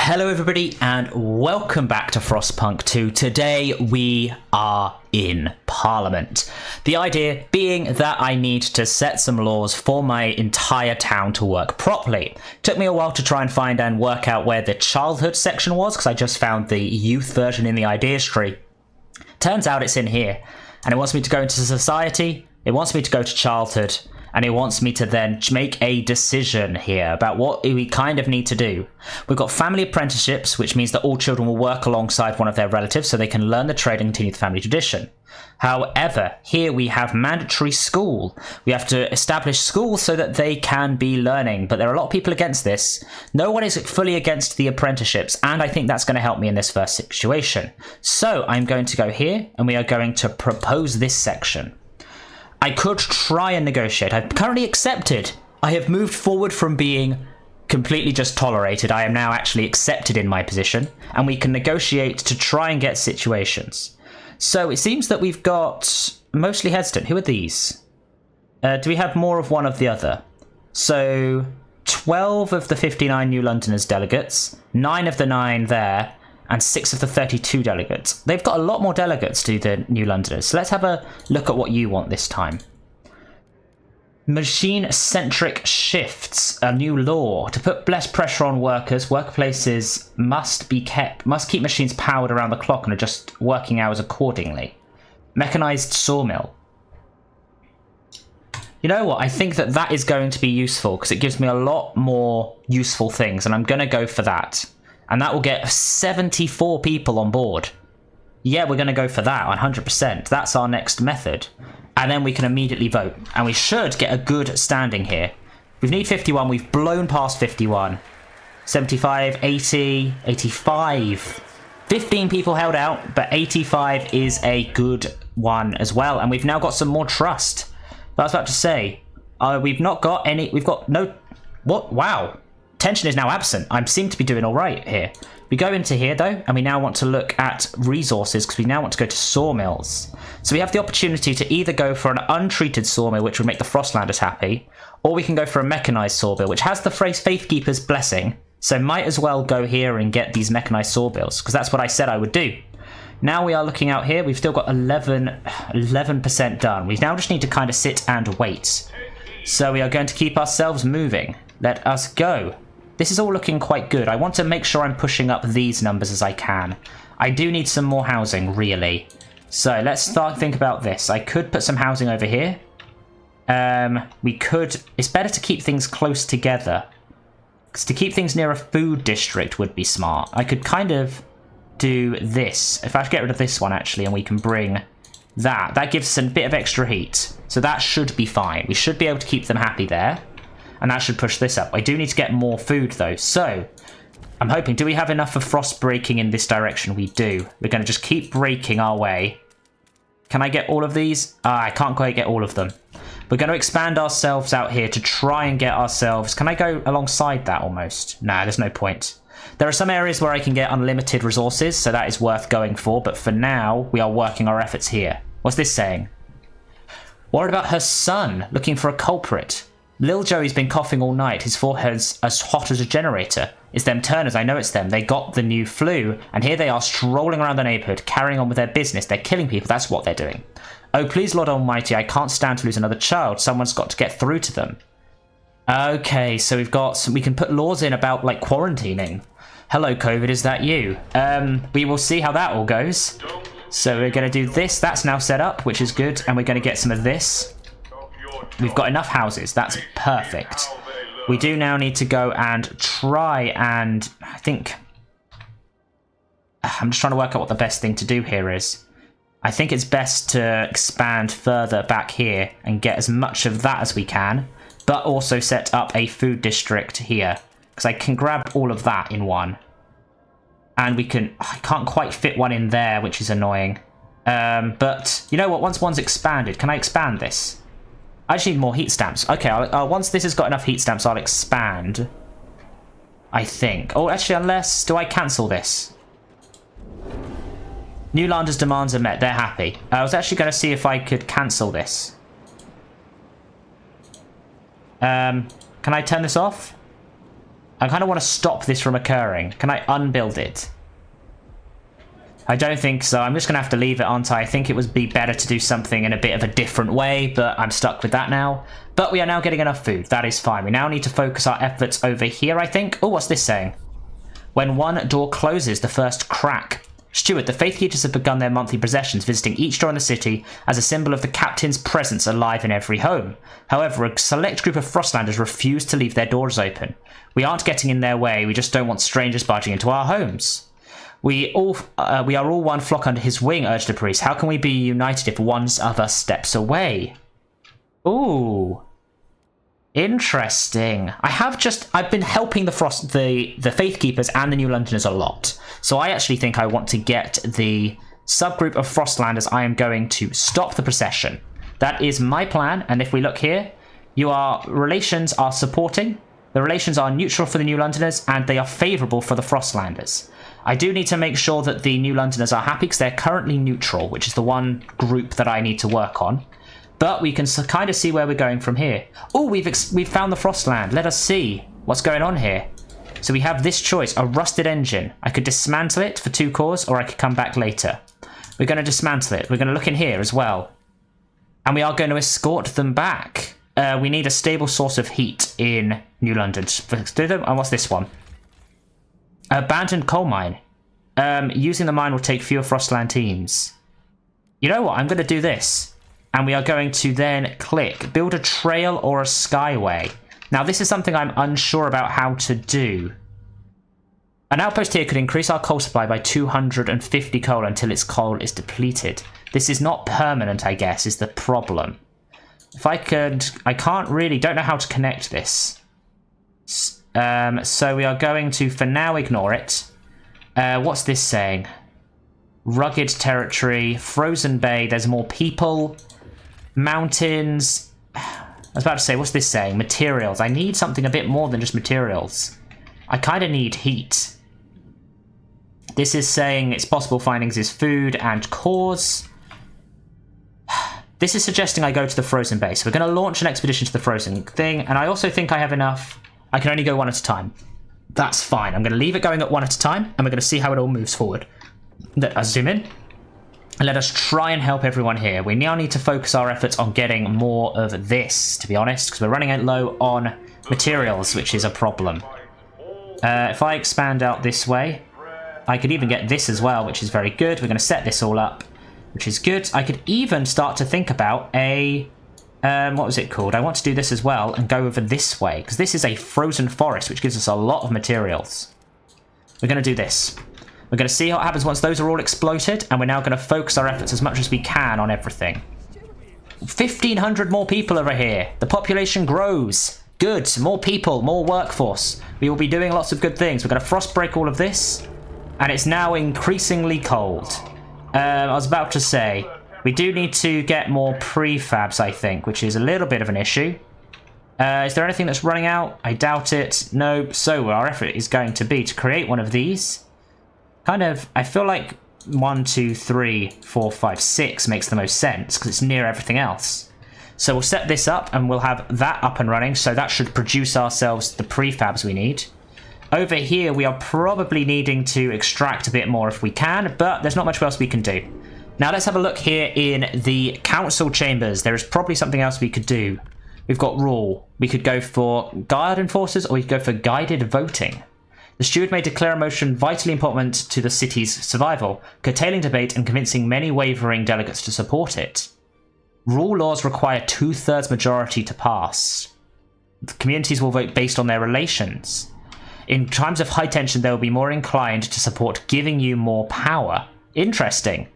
Hello everybody and welcome back to Frostpunk 2. Today we are in Parliament. The idea being that I need to set some laws for my entire town to work properly. Took me a while to try and find and work out where the childhood section was because I just found the youth version in the ideas tree. Turns out it's in here and it wants me to go into society, it wants me to go to childhood, and it wants me to then make a decision here about what we kind of need to do. We've got family apprenticeships, which means that all children will work alongside one of their relatives so they can learn the trade and continue the family tradition. However, here we have mandatory school. We have to establish school so that they can be learning, but there are a lot of people against this. No one is fully against the apprenticeships, and I think that's going to help me in this first situation. So I'm going to go here, and we are going to propose this section. I could try and negotiate. I've currently accepted. I have moved forward from being completely just tolerated. I am now actually accepted in my position, and we can negotiate to try and get situations. So it seems that we've got mostly hesitant. Who are these? Do we have more of one of the other? So 12 of the 59 New Londoners delegates, 9 of the 9 there, and 6 of the 32 delegates. They've got a lot more delegates to the New Londoners. So let's have a look at what you want this time. Machine-centric shifts, a new law. To put less pressure on workers, workplaces must keep machines powered around the clock and adjust working hours accordingly. Mechanized sawmill. You know what? I think that is going to be useful because it gives me a lot more useful things, and I'm going to go for that. And that will get 74 people on board. Yeah, we're going to go for that, 100%. That's our next method. And then we can immediately vote. And we should get a good standing here. We need 51. We've blown past 51. 75, 80, 85. 15 people held out, but 85 is a good one as well. And we've now got some more trust. I was about to say, we've not got any... We've got no... What? Wow. Tension is now absent. I seem to be doing all right here. We go into here, though, and we now want to look at resources because we now want to go to sawmills. So we have the opportunity to either go for an untreated sawmill, which would make the Frostlanders happy, or we can go for a mechanized sawmill, which has the phrase Faithkeeper's blessing. So might as well go here and get these mechanized sawmills because that's what I said I would do. Now we are looking out here. We've still got 11% done. We now just need to kind of sit and wait. So we are going to keep ourselves moving. Let us go. This is all looking quite good. I want to make sure I'm pushing up these numbers as I can. I do need some more housing, really. So let's think about this. I could put some housing over here. It's better to keep things close together. Because to keep things near a food district would be smart. I could kind of do this. If I get rid of this one, actually, and we can bring that. That gives us a bit of extra heat. So that should be fine. We should be able to keep them happy there. And that should push this up. I do need to get more food, though. So, I'm hoping... Do we have enough of frost breaking in this direction? We do. We're going to just keep breaking our way. Can I get all of these? I can't quite get all of them. We're going to expand ourselves out here to try and get ourselves... Can I go alongside that almost? Nah, there's no point. There are some areas where I can get unlimited resources, so that is worth going for. But for now, we are working our efforts here. What's this saying? Worried about her son, looking for a culprit. Lil Joey's been coughing all night. His forehead's as hot as a generator. It's them Turners, I know it's them. They got the new flu, and here they are strolling around the neighbourhood, carrying on with their business. They're killing people, that's what they're doing. Oh, please, Lord Almighty, I can't stand to lose another child. Someone's got to get through to them. Okay, so we've got some... We can put laws in about, like, quarantining. Hello, COVID, is that you? We will see how that all goes. So we're going to do this. That's now set up, which is good, and we're going to get some of this. We've got enough houses. That's perfect. We do now need to go and try and... I think... I'm just trying to work out what the best thing to do here is. I think it's best to expand further back here and get as much of that as we can, but also set up a food district here, because I can grab all of that in one. And we can... I can't quite fit one in there, which is annoying. But you know what? Once one's expanded, can I expand this? I just need more heat stamps. Okay, once this has got enough heat stamps, I'll expand. I think. Oh, actually, unless... Do I cancel this? New Landers' demands are met. They're happy. I was actually going to see if I could cancel this. Can I turn this off? I kind of want to stop this from occurring. Can I unbuild it? I don't think so. I'm just going to have to leave it, aren't I? I think it would be better to do something in a bit of a different way, but I'm stuck with that now. But we are now getting enough food. That is fine. We now need to focus our efforts over here, I think. Oh, what's this saying? When one door closes, the first crack. Steward, the Faith Keepers have begun their monthly processions, visiting each door in the city as a symbol of the captain's presence alive in every home. However, a select group of Frostlanders refuse to leave their doors open. We aren't getting in their way, we just don't want strangers barging into our homes. We are all one flock under his wing, urged the priest. How can we be united if one of us steps away? Ooh. Interesting. I've been helping the Faith Keepers and the New Londoners a lot. So I actually think I want to get the subgroup of Frostlanders. I am going to stop the procession. That is my plan. And if we look here, relations are supporting. The relations are neutral for the New Londoners and they are favourable for the Frostlanders. I do need to make sure that the New Londoners are happy because they're currently neutral, which is the one group that I need to work on. But we can kind of see where we're going from here. Oh, we've found the Frostland. Let us see what's going on here. So we have this choice, a rusted engine. I could dismantle it for 2 cores, or I could come back later. We're going to dismantle it. We're going to look in here as well. And we are going to escort them back. We need a stable source of heat in New London. And what's this one? Abandoned coal mine. Using the mine will take fewer Frostland teams. You know what? I'm going to do this. And we are going to then click build a trail or a skyway. Now this is something I'm unsure about how to do. An outpost here could increase our coal supply by 250 coal until its coal is depleted. This is not permanent, I guess, is the problem. If I could, don't know how to connect this. So we are going to, for now, ignore it. What's this saying? Rugged territory, frozen bay, there's more people. Mountains. I was about to say, what's this saying? Materials. I need something a bit more than just materials. I kind of need heat. This is saying its possible findings is food and cores. This is suggesting I go to the frozen base. We're going to launch an expedition to the frozen thing, and I also think I have enough. I can only go one at a time. That's fine. I'm going to leave it going at one at a time, and we're going to see how it all moves forward. Let us zoom in. And let us try and help everyone here. We now need to focus our efforts on getting more of this, to be honest, because we're running low on materials, which is a problem. If I expand out this way, I could even get this as well, which is very good. We're going to set this all up, which is good. I could even start to think about a... what was it called? I want to do this as well and go over this way, because this is a frozen forest, which gives us a lot of materials. We're going to do this. We're going to see what happens once those are all exploited, and we're now going to focus our efforts as much as we can on everything. 1,500 more people over here. The population grows. Good. More people, more workforce. We will be doing lots of good things. We're going to frost break all of this, and it's now increasingly cold. I was about to say, we do need to get more prefabs, I think, which is a little bit of an issue. Is there anything that's running out? I doubt it. No. So our effort is going to be to create one of these. I feel like 1, 2, 3, 4, 5, 6 makes the most sense because it's near everything else. So we'll set this up and we'll have that up and running. So that should produce ourselves the prefabs we need. Over here, we are probably needing to extract a bit more if we can, but there's not much else we can do. Now let's have a look here in the council chambers. There is probably something else we could do. We've got rule. We could go for guard enforcers or we could go for guided voting. The steward may declare a motion vitally important to the city's survival, curtailing debate and convincing many wavering delegates to support it. Rule laws require 2/3 majority to pass. The communities will vote based on their relations. In times of high tension, they will be more inclined to support giving you more power. Interesting.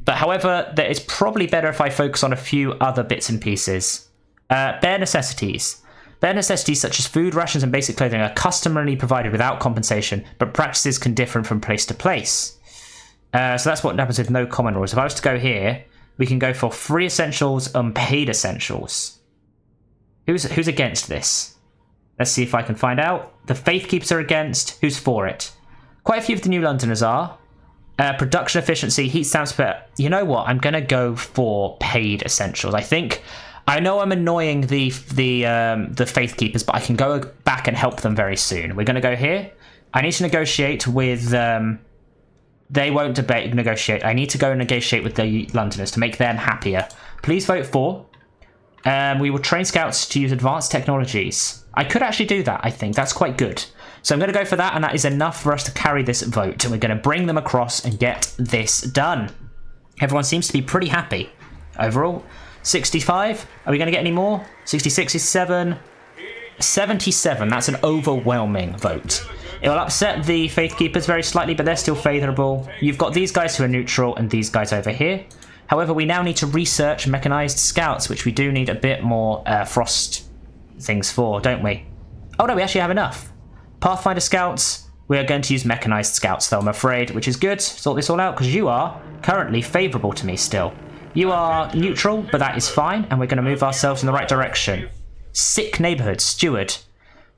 But however, it's probably better if I focus on a few other bits and pieces. Bare necessities. Bare necessities such as food, rations and basic clothing are customarily provided without compensation, but practices can differ from place to place. So that's what happens with no common rules. If I was to go here, we can go for free essentials and paid essentials. Who's against this? Let's see if I can find out. The Faith Keepers are against. Who's for it? Quite a few of the New Londoners are. Production efficiency, heat stamps, but you know what? I'm going to go for paid essentials. I think I know I'm annoying the Faith Keepers, but I can go back and help them very soon. We're going to go here. I need to negotiate with... they won't negotiate. I need to go and negotiate with the Londoners to make them happier. Please vote for. We will train scouts to use advanced technologies. I could actually do that, I think. That's quite good. So I'm going to go for that, and that is enough for us to carry this vote. And we're going to bring them across and get this done. Everyone seems to be pretty happy. Overall, 65. Are we going to get any more? 66, 67, 77. That's an overwhelming vote. It will upset the Faith Keepers very slightly, but they're still favourable. You've got these guys who are neutral and these guys over here. However, we now need to research mechanised scouts, which we do need a bit more frost things for, don't we? Oh no, we actually have enough. Pathfinder scouts, we are going to use mechanised scouts though, I'm afraid, which is good. Sort this all out, because you are currently favourable to me still. You are neutral, but that is fine, and we're going to move ourselves in the right direction. Sick neighbourhood, steward.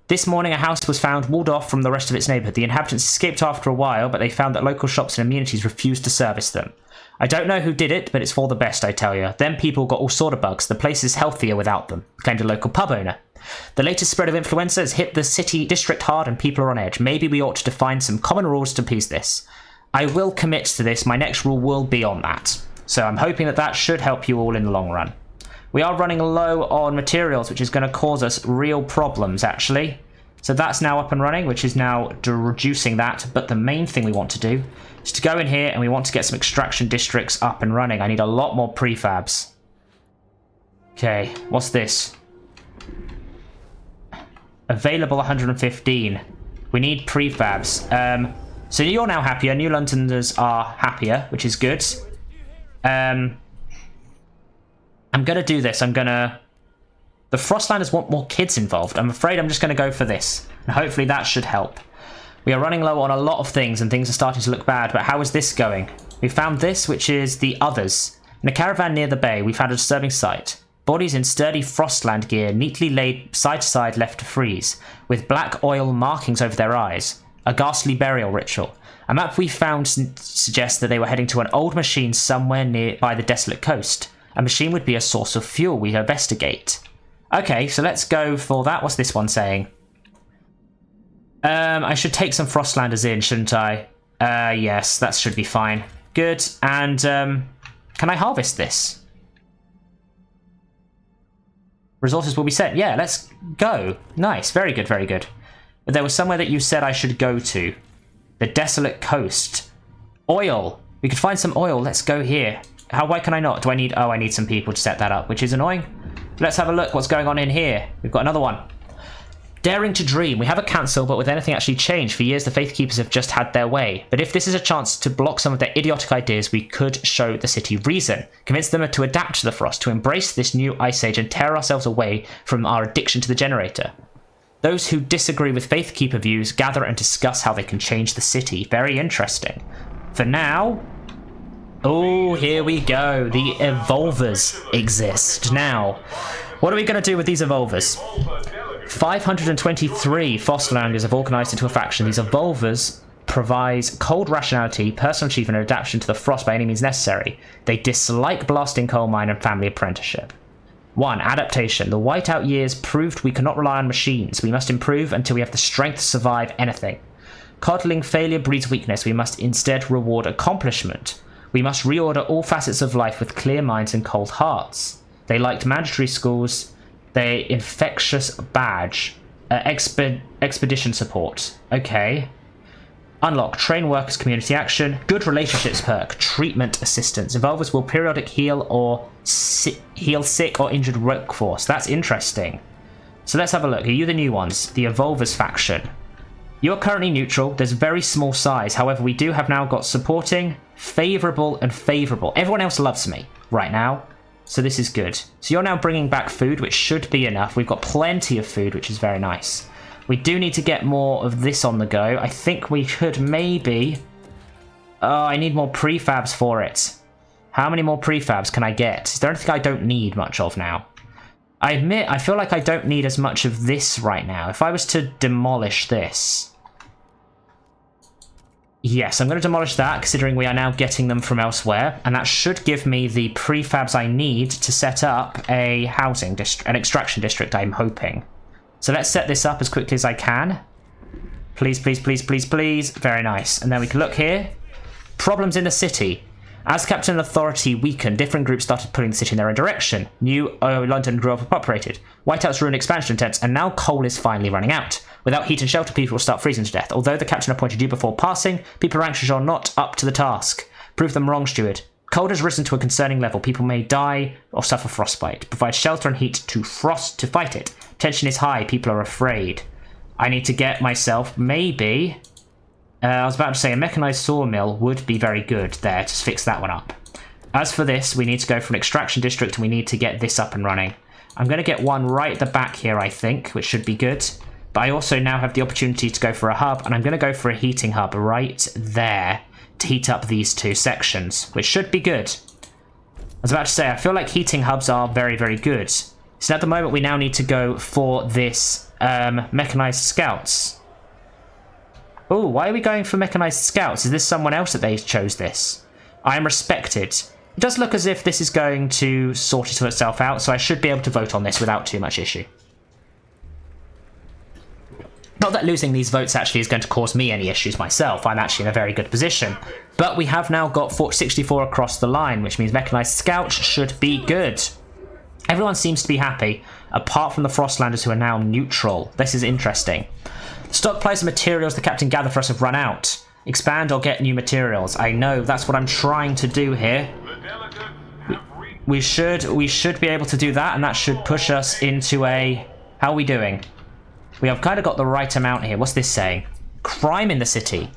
This morning a house was found walled off from the rest of its neighbourhood. The inhabitants escaped after a while, but they found that local shops and amenities refused to service them. I don't know who did it, but it's for the best, I tell you. Them people got all sort of bugs. The place is healthier without them, claimed a local pub owner. The latest spread of influenza has hit the city district hard and people are on edge. Maybe we ought to define some common rules to appease this. I will commit to this. My next rule will be on that. So I'm hoping that that should help you all in the long run. We are running low on materials, which is going to cause us real problems, actually. So that's now up and running, which is now reducing that. But the main thing we want to do is to go in here and we want to get some extraction districts up and running. I need a lot more prefabs. Okay, what's this? Available 115. We need prefabs. So you're now happier. New Londoners are happier, which is good. I'm going to do this. The Frostlanders want more kids involved. I'm afraid I'm just going to go for this. And hopefully that should help. We are running low on a lot of things and things are starting to look bad. But how is this going? We found this, which is the others. In a caravan near the bay, we found a disturbing sight. Bodies in sturdy Frostland gear, neatly laid side to side left to freeze, with black oil markings over their eyes. A ghastly burial ritual. A map we found suggests that they were heading to an old machine somewhere near by the desolate coast. A machine would be a source of fuel. We investigate. Okay, so let's go for that. What's this one saying? I should take some Frostlanders in, shouldn't I? Yes, that should be fine. Good. And can I harvest this? Resources will be sent. Yeah, let's go. Nice. Very good, very good. But there was somewhere that you said I should go to. The desolate coast. Oil. We could find some oil. Let's go here. Why can I not? Do I need... Oh, I need some people to set that up, which is annoying. Let's have a look what's going on in here. We've got another one. Daring to dream. We have a cancel, but with anything actually changed? For years, the Faith Keepers have just had their way. But if this is a chance to block some of their idiotic ideas, we could show the city reason. Convince them to adapt to the frost, to embrace this new ice age and tear ourselves away from our addiction to the generator. Those who disagree with Faith Keeper views gather and discuss how they can change the city. Very interesting. For now... Oh, here we go. The Evolvers exist. Now, what are we going to do with these Evolvers? 523 Frostlanders have organised into a faction. These Evolvers provide cold rationality, personal achievement, and adaptation to the frost by any means necessary. They dislike blasting coal mine and family apprenticeship. 1. Adaptation. The whiteout years proved we cannot rely on machines. We must improve until we have the strength to survive anything. Coddling failure breeds weakness. We must instead reward accomplishment. We must reorder all facets of life with clear minds and cold hearts. They liked mandatory schools. They infectious badge. Expedition support. Okay. Unlock. Train workers community action. Good relationships perk. Treatment assistance. Evolvers will periodic heal sick or injured workforce. That's interesting. So let's have a look. Are you the new ones? The Evolvers faction. You're currently neutral. There's very small size. However, we do have now got supporting, favourable, and favourable. Everyone else loves me right now. So this is good. So you're now bringing back food, which should be enough. We've got plenty of food, which is very nice. We do need to get more of this on the go. I think we could maybe... Oh, I need more prefabs for it. How many more prefabs can I get? Is there anything I don't need much of now? I admit, I feel like I don't need as much of this right now. If I was to demolish this... Yes, I'm going to demolish that, considering we are now getting them from elsewhere, and that should give me the prefabs I need to set up a an extraction district, I'm hoping. So let's set this up as quickly as I can. Please, please, please, please, please. Very nice. And then we can look here. Problems in the city. As Captain Authority weakened, different groups started pulling the city in their own direction. New London grew overpopulated. Whiteouts ruined expansion attempts, and now coal is finally running out. Without heat and shelter, people will start freezing to death. Although the captain appointed you before passing, people are anxious you're not up to the task. Prove them wrong, steward. Cold has risen to a concerning level. People may die or suffer frostbite. Provide shelter and heat to fight it. Tension is high. People are afraid. I need to get myself, maybe... I was about to say a mechanized sawmill would be very good there to fix that one up. As for this, we need to go for an extraction district and we need to get this up and running. I'm going to get one right at the back here, I think, which should be good. But I also now have the opportunity to go for a hub, and I'm going to go for a heating hub right there to heat up these two sections, which should be good. I was about to say, I feel like heating hubs are very, very good. So at the moment, we now need to go for this mechanized scouts. Oh, why are we going for mechanized scouts? Is this someone else that they chose this? I am respected. It does look as if this is going to sort itself out, so I should be able to vote on this without too much issue. Not that losing these votes actually is going to cause me any issues myself. I'm actually in a very good position. But we have now got 64 across the line, which means mechanized scouts should be good. Everyone seems to be happy, apart from the Frostlanders who are now neutral. This is interesting. Stockpiles of materials the captain gathered for us have run out. Expand or get new materials. I know, that's what I'm trying to do here. We should be able to do that, and that should push us into a... How are we doing? We have kind of got the right amount here. What's this saying? Crime in the city.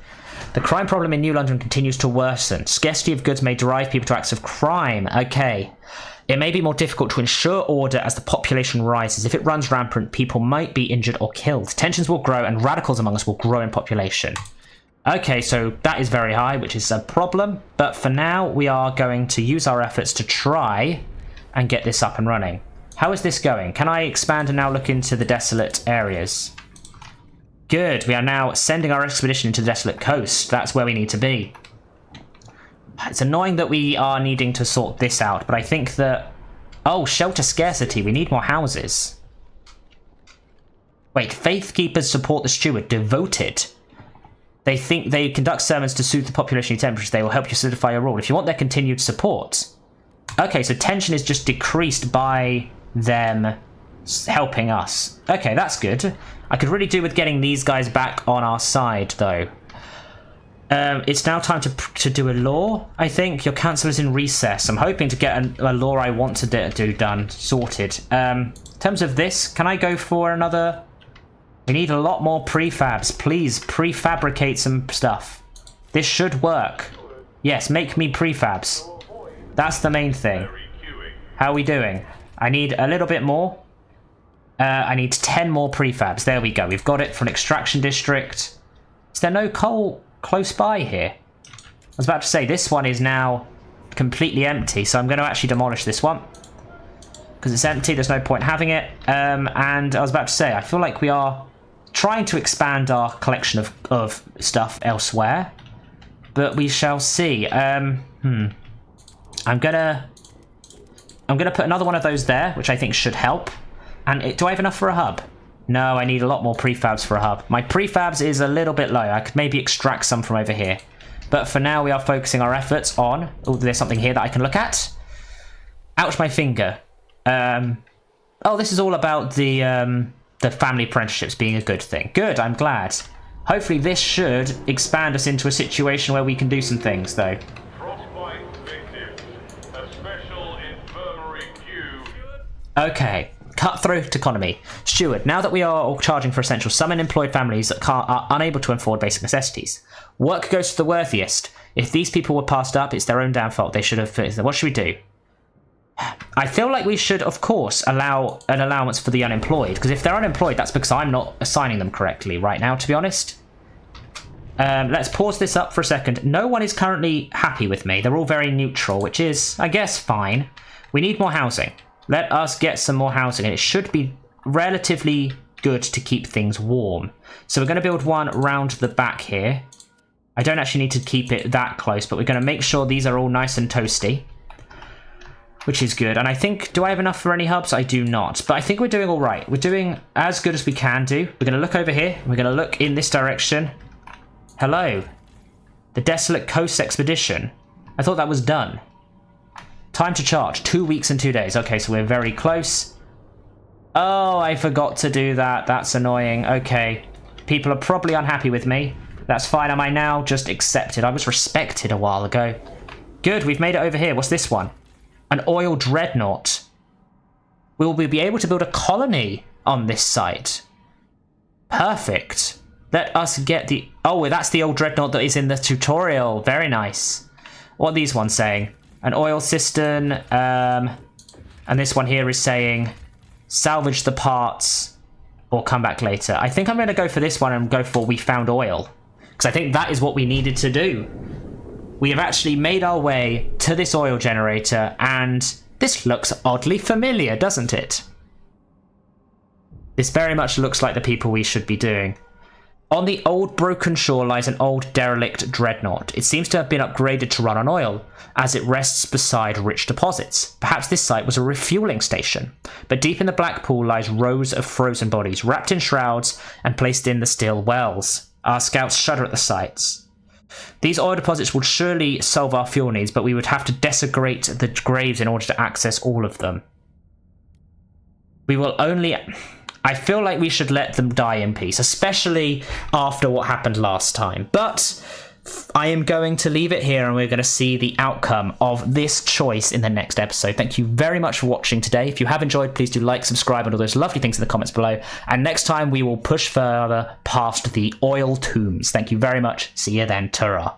The crime problem in New London continues to worsen. Scarcity of goods may drive people to acts of crime. Okay. It may be more difficult to ensure order as the population rises. If it runs rampant, people might be injured or killed. Tensions will grow and radicals among us will grow in population. Okay, so that is very high, which is a problem. But for now, we are going to use our efforts to try and get this up and running. How is this going? Can I expand and now look into the desolate areas? Good, we are now sending our expedition into the desolate coast. That's where we need to be. It's annoying that we are needing to sort this out, but I think that... Oh, shelter scarcity. We need more houses. Wait, faith keepers support the steward. Devoted. They think they conduct sermons to soothe the population temperatures. They will help you solidify your rule if you want their continued support. Okay, so tension is just decreased by them helping us. Okay, that's good. I could really do with getting these guys back on our side, though. It's now time to do a law, I think. Your council is in recess. I'm hoping to get a law I want to do done, sorted. In terms of this, can I go for another... We need a lot more prefabs. Please, prefabricate some stuff. This should work. Yes, make me prefabs. That's the main thing. How are we doing? I need a little bit more. I need 10 more prefabs. There we go. We've got it for an extraction district. Is there no coal close by here? I was about to say, this one is now completely empty, so I'm going to actually demolish this one. Because it's empty, there's no point having it. And I was about to say, I feel like we are trying to expand our collection of stuff elsewhere. But we shall see. I'm gonna put another one of those there, which I think should help. And do I have enough for a hub? No, I need a lot more prefabs for a hub. My prefabs is a little bit low. I could maybe extract some from over here. But for now, we are focusing our efforts on... Oh, there's something here that I can look at. Ouch, my finger. Oh, this is all about the family apprenticeships being a good thing. Good, I'm glad. Hopefully this should expand us into a situation where we can do some things, though. Okay. Cutthroat economy. Steward, now that we are all charging for essentials, some unemployed families are unable to afford basic necessities. Work goes to the worthiest. If these people were passed up, it's their own damn fault. They should have... What should we do? I feel like we should, of course, allow an allowance for the unemployed. Because if they're unemployed, that's because I'm not assigning them correctly right now, to be honest. Let's pause this up for a second. No one is currently happy with me. They're all very neutral, which is, I guess, fine. We need more housing. Let us get some more housing, and it should be relatively good to keep things warm. So we're going to build one round the back here. I don't actually need to keep it that close, but we're going to make sure these are all nice and toasty, which is good. And I think, do I have enough for any hubs? I do not, but I think we're doing all right. We're doing as good as we can do. We're going to look over here. We're going to look in this direction. Hello. The Desolate Coast Expedition. I thought that was done. Time to charge. 2 weeks and 2 days. Okay, so we're very close. Oh, I forgot to do that. That's annoying. Okay. People are probably unhappy with me. That's fine. Am I now just accepted? I was respected a while ago. Good, we've made it over here. What's this one? An oil dreadnought. Will we be able to build a colony on this site? Perfect. Let us get the... Oh, that's the old dreadnought that is in the tutorial. Very nice. What are these ones saying? An oil cistern. And this one here is saying salvage the parts or come back later. I think I'm going to go for this one and go for we found oil. Because I think that is what we needed to do. We have actually made our way to this oil generator, and this looks oddly familiar, doesn't it? This very much looks like the people we should be doing. On the old broken shore lies an old derelict dreadnought. It seems to have been upgraded to run on oil, as it rests beside rich deposits. Perhaps this site was a refueling station. But deep in the black pool lies rows of frozen bodies, wrapped in shrouds and placed in the still wells. Our scouts shudder at the sights. These oil deposits would surely solve our fuel needs, but we would have to desecrate the graves in order to access all of them. We will only... I feel like we should let them die in peace, especially after what happened last time. But I am going to leave it here, and we're going to see the outcome of this choice in the next episode. Thank you very much for watching today. If you have enjoyed, please do like, subscribe, and all those lovely things in the comments below. And next time we will push further past the oil tombs. Thank you very much. See you then. Ta-ra.